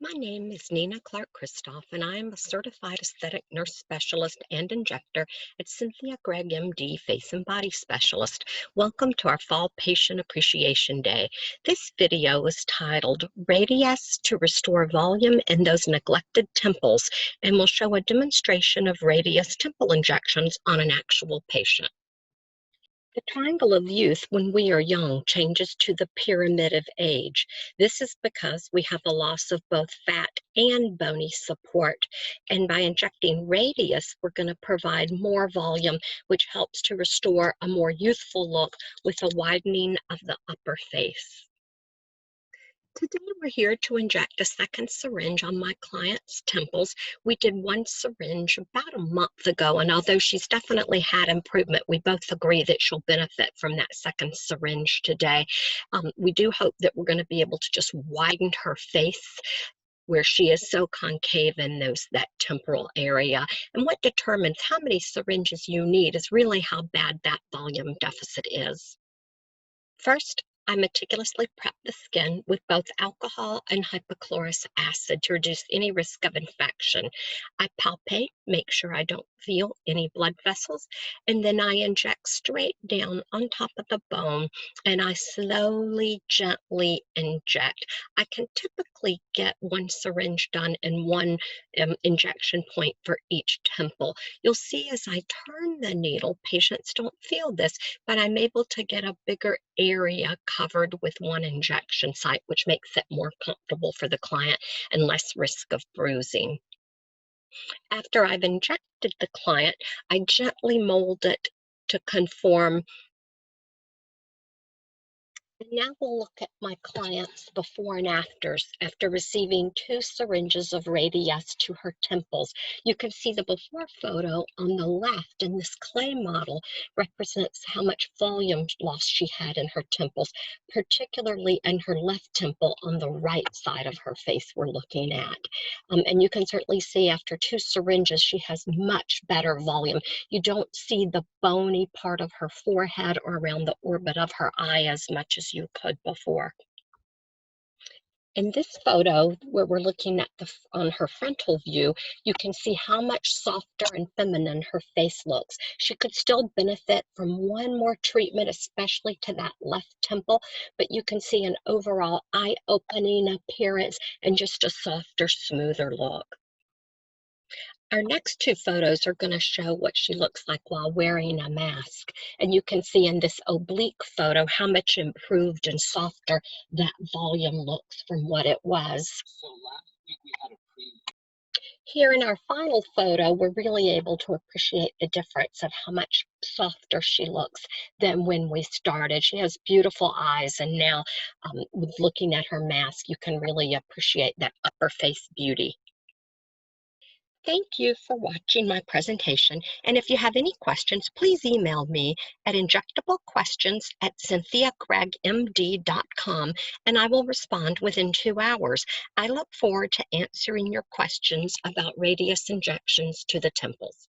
My name is Nina Clark Christoph, and I am a certified aesthetic nurse specialist and injector at Cynthia Gregg, MD, Face and Body Specialist. Welcome to our Fall Patient Appreciation Day. This video is titled Radiesse to Restore Volume in Those Neglected Temples, and will show a demonstration of Radiesse temple injections on an actual patient. The triangle of youth when we are young changes to the pyramid of age. This is because we have a loss of both fat and bony support. And by injecting Radiesse, we're going to provide more volume, which helps to restore a more youthful look with a widening of the upper face. Today we're here to inject a second syringe on my client's temples. We did one syringe about a month ago, and although she's definitely had improvement, we both agree that she'll benefit from that second syringe today. We do hope that we're going to be able to just widen her face where she is so concave in that temporal area. And what determines how many syringes you need is really how bad that volume deficit is. First, I meticulously prep the skin with both alcohol and hypochlorous acid to reduce any risk of infection. I palpate, make sure I don't feel any blood vessels, and then I inject straight down on top of the bone, and I slowly, gently inject. I can typically get one syringe done in one injection point for each temple. You'll see as I turn the needle, patients don't feel this, but I'm able to get a bigger area covered with one injection site, which makes it more comfortable for the client and less risk of bruising. After I've injected the client, I gently mold it to conform. And now we'll look at my client's before and afters after receiving 2 syringes of Radiesse to her temples. You can see the before photo on the left, and this clay model represents how much volume loss she had in her temples, particularly in her left temple on the right side of her face we're looking at. And you can certainly see after 2 syringes, she has much better volume. You don't see the bony part of her forehead or around the orbit of her eye as much as you could before. In this photo, where we're looking at on her frontal view, you can see how much softer and feminine her face looks. She could still benefit from one more treatment, especially to that left temple, but you can see an overall eye-opening appearance and just a softer, smoother look. Our next 2 photos are going to show what she looks like while wearing a mask. And you can see in this oblique photo how much improved and softer that volume looks from what it was. So last week we had a Here in our final photo, we're really able to appreciate the difference of how much softer she looks than when we started. She has beautiful eyes, and now with looking at her mask, you can really appreciate that upper face beauty. Thank you for watching my presentation, and if you have any questions, please email me at injectablequestions@cynthiagreggmd.com, and I will respond within 2 hours. I look forward to answering your questions about Radiesse injections to the temples.